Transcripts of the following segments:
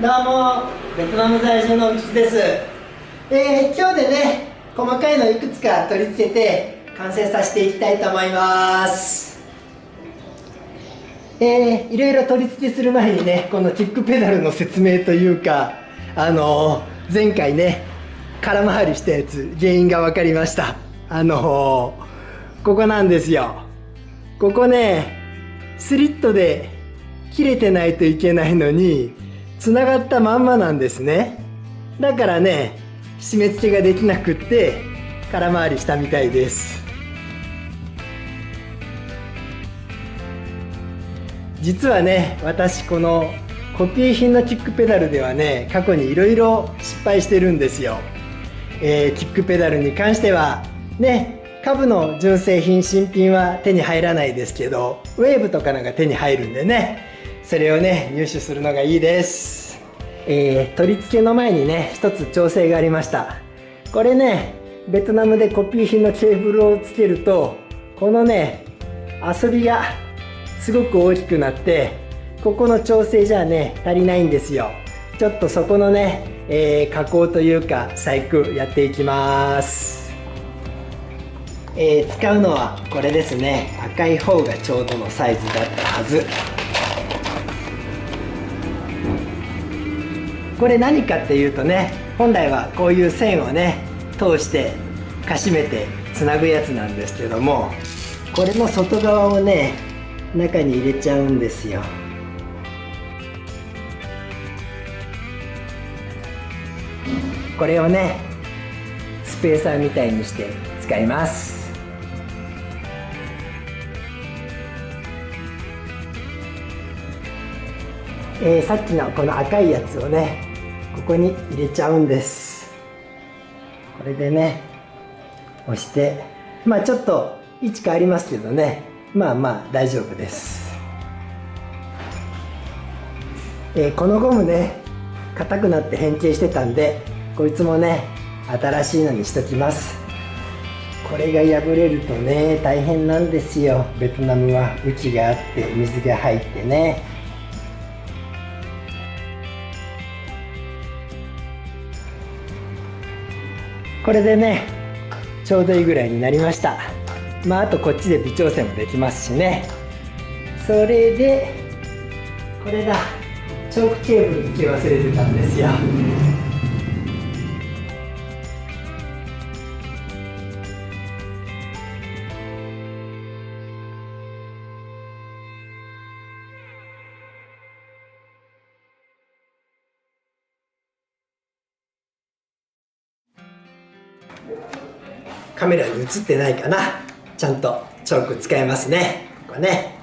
どうも、ベトナム在住の内津です。今日でね、細かいのいくつか取り付けて完成させていきたいと思います。いろいろ取り付けする前にね、このキックペダルの説明というか、前回ね、空回りしたやつ、原因が分かりました。ここなんですよ。ここね、スリットで切れてないといけないのに、つながったまんまなんですね。だからね、締め付けができなくって空回りしたみたいです。実はね、私このコピー品のキックペダルではね、過去にいろいろ失敗してるんですよ。キックペダルに関してはね、下部の純正品新品は手に入らないですけど、ウェーブとかのが手に入るんでね、それをね入手するのがいいです。取り付けの前にね、一つ調整がありました。これね、ベトナムでコピー品のケーブルをつけると、このね遊びがすごく大きくなって、ここの調整じゃね足りないんですよ。ちょっとそこのね、加工というか細工やっていきます。使うのはこれですね。赤い方がちょうどのサイズだったはず。これ何かっていうとね、本来はこういう線をね通してかしめてつなぐやつなんですけども、これの外側をね中に入れちゃうんですよ。これをねスペーサーみたいにして使います。さっきのこの赤いやつをねここに入れちゃうんです。これでね押して、まあちょっと位置変わりますけどね、まあまあ大丈夫です。このゴムね硬くなって変形してたんで、こいつもね新しいのにしときます。これが破れるとね大変なんですよ。ベトナムは雨季があって水が入ってね。これでねちょうどいいぐらいになりました。まああとこっちで微調整もできますしね。それでこれだ、チョークケーブル付け忘れてたんですよ。カメラに映ってないかな。ちゃんとチョーク使えますね。ここね。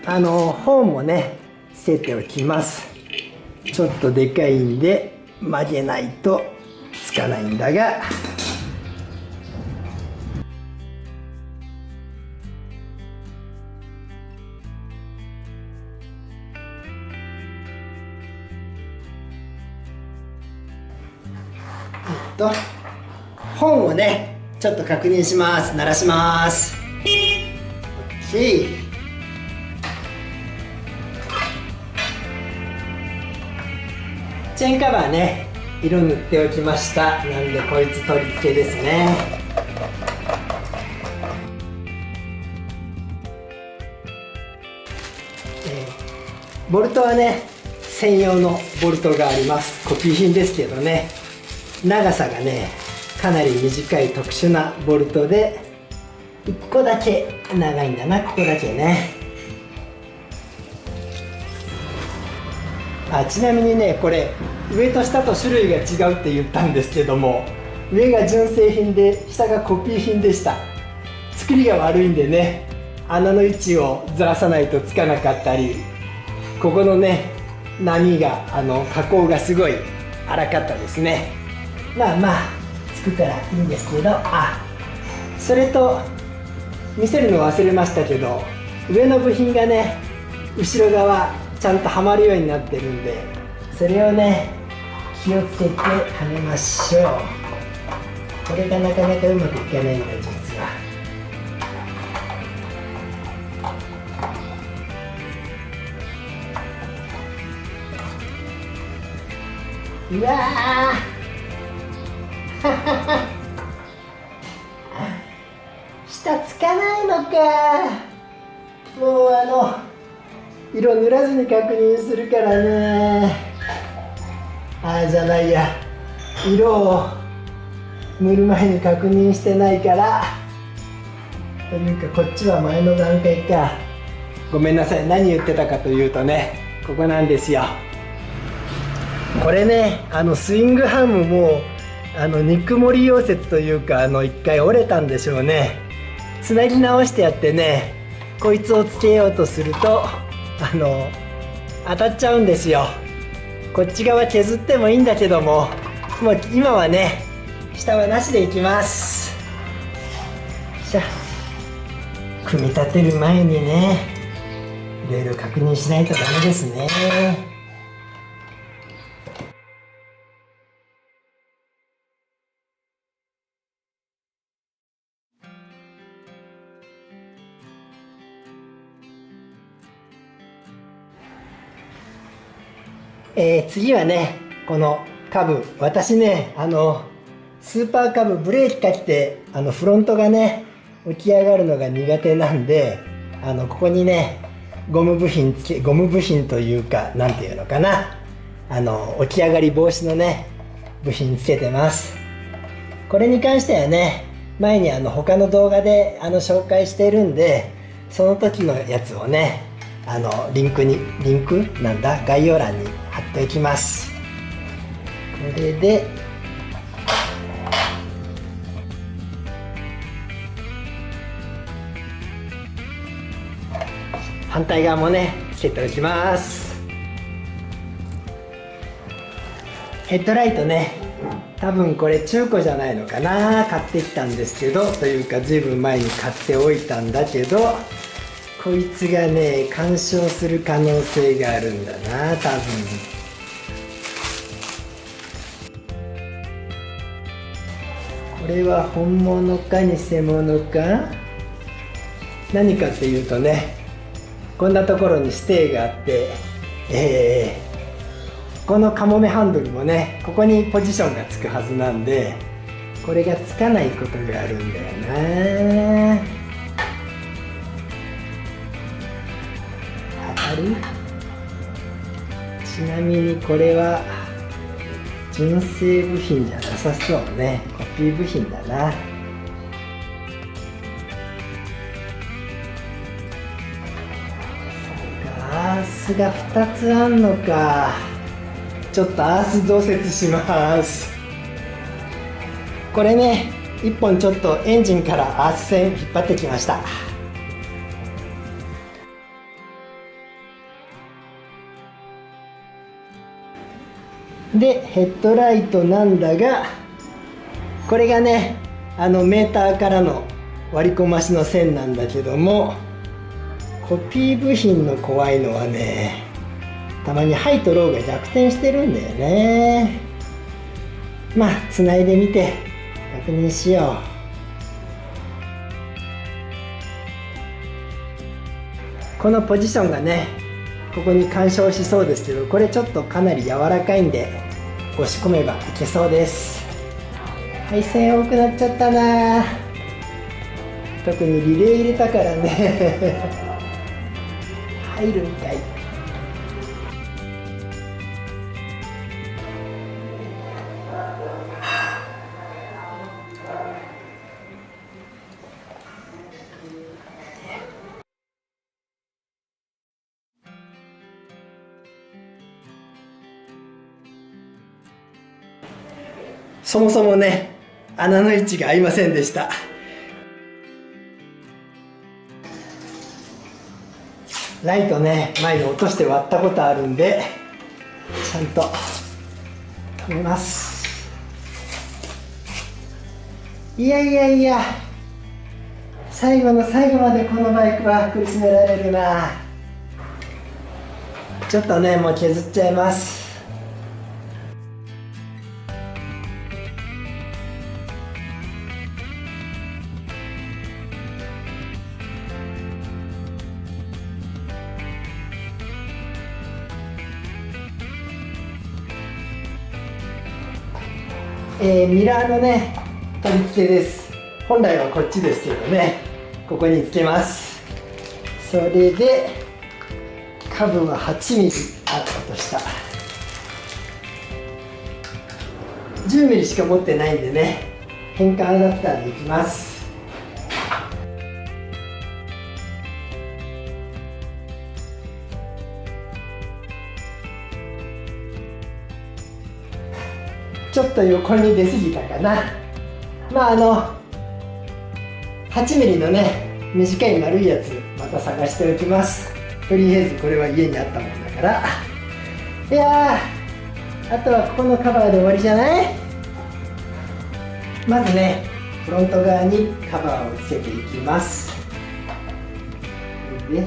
本もねつけておきます。ちょっとでかいんで曲げないとつかないんだが、本をねちょっと確認します。鳴らします。チェーンカバーね色塗っておきました。なんでこいつ取り付けですね。ボルトはね専用のボルトがあります。コピー品ですけどね、長さがねかなり短い特殊なボルトで、1個だけ長いんだな。ここだけね。ちなみにねこれ上と下と種類が違うって言ったんですけども、上が純正品で下がコピー品でした。作りが悪いんでね、穴の位置をずらさないとつかなかったり、ここのね波が加工がすごい荒かったですね。まあまあ作ったらいいんですけど、それと見せるの忘れましたけど、上の部品がね後ろ側ちゃんとはまるようになってるんで、それをね気をつけてはめましょう。これがなかなかうまくいかないんだ実は。うわー下つかないのか。もう色塗らずに確認するからね。じゃないや、色を塗る前に確認してないから。というかこっちは前の段階か。ごめんなさい、何言ってたかというとね、ここなんですよ。これね、スイングハムもぬくもり溶接というか一回折れたんでしょうね。つなぎ直してやってね、こいつをつけようとすると当たっちゃうんですよ。こっち側削ってもいいんだけども、もう今はね下はなしでいきます。じゃあ組み立てる前にね、いろいろ確認しないとダメですね。次はね、このカブ、私ねスーパーカブブレーキかけてフロントがね起き上がるのが苦手なんで、ここにねゴム部品というか、なんていうのかな、起き上がり防止のね部品つけてます。これに関してはね、前に他の動画で紹介してるんで、その時のやつをね概要欄に貼っておきます。これで反対側もねつけておきます。ヘッドライトね、多分これ中古じゃないのかな、買ってきたんですけど、というかずいぶん前に買っておいたんだけど、こいつがね干渉する可能性があるんだな、多分。これは本物か偽物か。何かっていうとね、こんなところにステーがあって、このカモメハンドルもね、ここにポジションがつくはずなんで、これがつかないことがあるんだよな。当たる？ちなみにこれは純正部品じゃなさそうね、コピー部品だな。アースが2つあんのか。ちょっとアース増設します。これね、1本ちょっとエンジンからアース線引っ張ってきました。でヘッドライトなんだが、これがねメーターからの割り込ましの線なんだけども、コピー部品の怖いのはね、たまにハイとローが逆転してるんだよね。まあつないでみて確認しよう。このポジションがねここに干渉しそうですけど、これちょっとかなり柔らかいんで押し込めばいけそうです。配線多くなっちゃったな。特にリレー入れたからね入るんかい。そもそもね穴の位置が合いませんでした。ライトね前に落として割ったことあるんで、ちゃんと止めます。いやいやいや、最後の最後までこのバイクは苦しめられるな。ちょっとねもう削っちゃいます。ミラーのね取り付けです。本来はこっちですけどね、ここにつけます。それでカブは8ミリ、落とした。10ミリしか持ってないんでね、変換アダプターでいきます。ちょっと横に出過ぎたかな。8ミリのね短い丸いやつまた探しておきます。とりあえずこれは家にあったもんだから。いやー、あとはここのカバーで終わりじゃない？まずねフロント側にカバーをつけていきます。で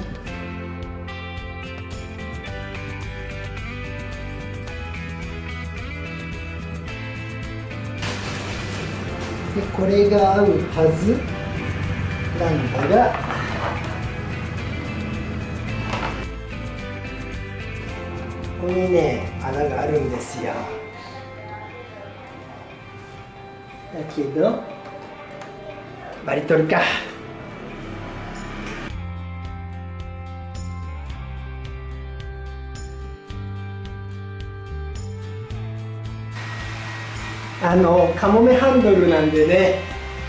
これが合うはずなんだが、ここにね穴があるんですよ。だけどバリ取るか。カモメハンドルなんでね、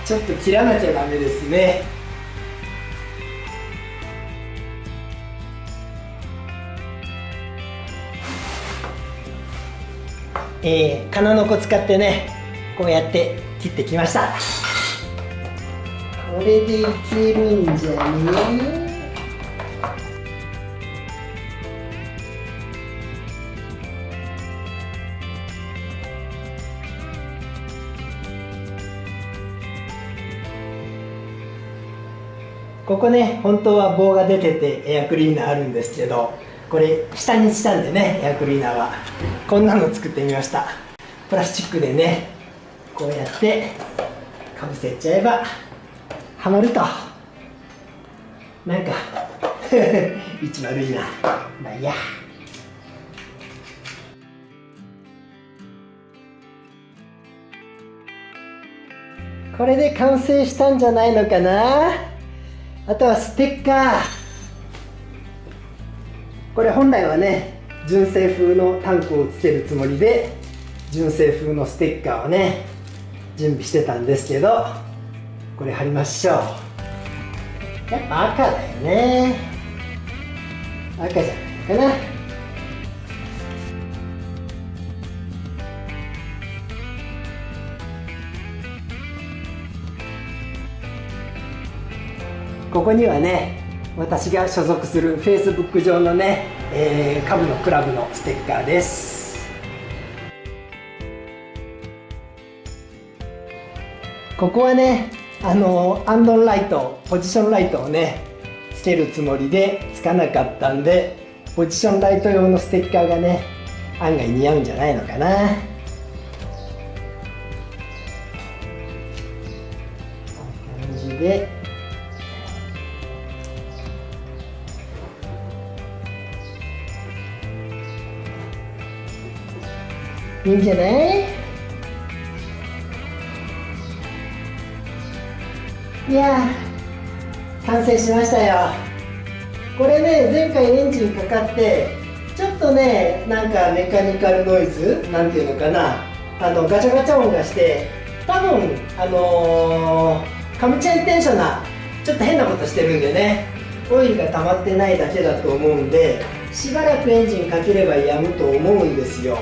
ちょっと切らなきゃダメですね。金の子使ってね、こうやって切ってきました。これでいけるんじゃね。ここね、本当は棒が出ててエアクリーナーあるんですけど、これ下にしたんでね、エアクリーナーはこんなの作ってみました。プラスチックでね、こうやってかぶせちゃえばはまると。なんか位置悪いな。まあいいや。これで完成したんじゃないのかな。あとはステッカー。これ本来はね純正風のタンクをつけるつもりで純正風のステッカーをね準備してたんですけど、これ貼りましょう。やっぱ赤だよね。赤じゃないかな。ここにはね、私が所属する Facebook 上のね、カブのクラブのステッカーです。ここはね、アンドンライト、ポジションライトをねつけるつもりでつかなかったんで、ポジションライト用のステッカーがね案外似合うんじゃないのかな。こんな感じでいいんじゃない？いやー、完成しましたよ。これね、前回エンジンかかってちょっとね、なんかメカニカルノイズなんていうのかな、ガチャガチャ音がして、多分カムチェーンテンショナーちょっと変なことしてるんでね、オイルが溜まってないだけだと思うんで、しばらくエンジンかければやむと思うんですよ。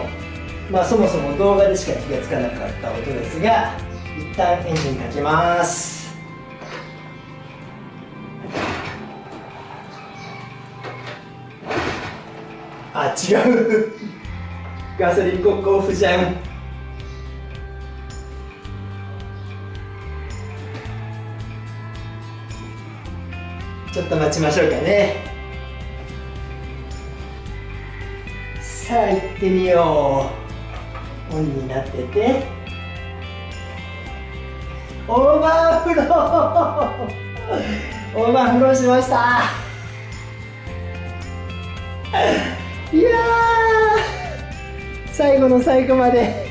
まあそもそも動画でしか気がつかなかった音ですが、一旦エンジンかけます。あ、違うガソリンコックオフじゃん。ちょっと待ちましょうかね。さあ行ってみよう。オンになってて、オーバーフローオーバーフローしました。いやー、最後の最後まで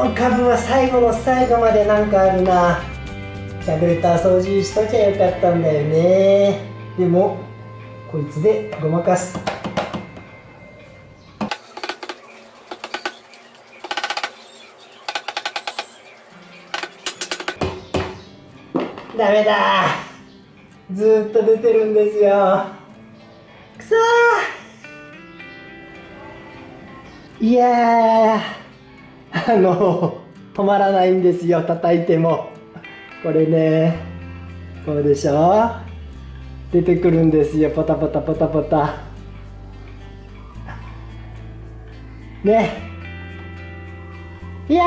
の株は最後の最後までなんかあるな。キャブレター掃除しときゃよかったんだよね。でもこいつでごまかす。ダメだ、ずーっと出てるんですよ。くそー。いやー、止まらないんですよ、叩いても。これね、こうでしょ、出てくるんですよ、ポタポタポタポタね。いや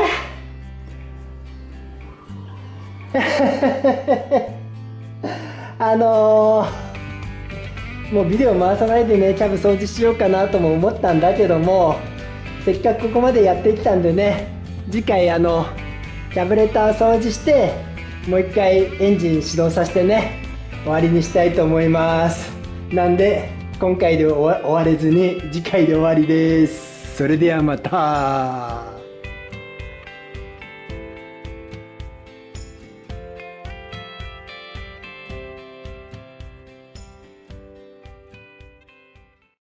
もうビデオ回さないでね、キャブ掃除しようかなとも思ったんだけども、せっかくここまでやってきたんでね、次回キャブレター掃除してもう一回エンジン始動させてね、終わりにしたいと思います。なんで今回で終われずに次回で終わりです。それではまた。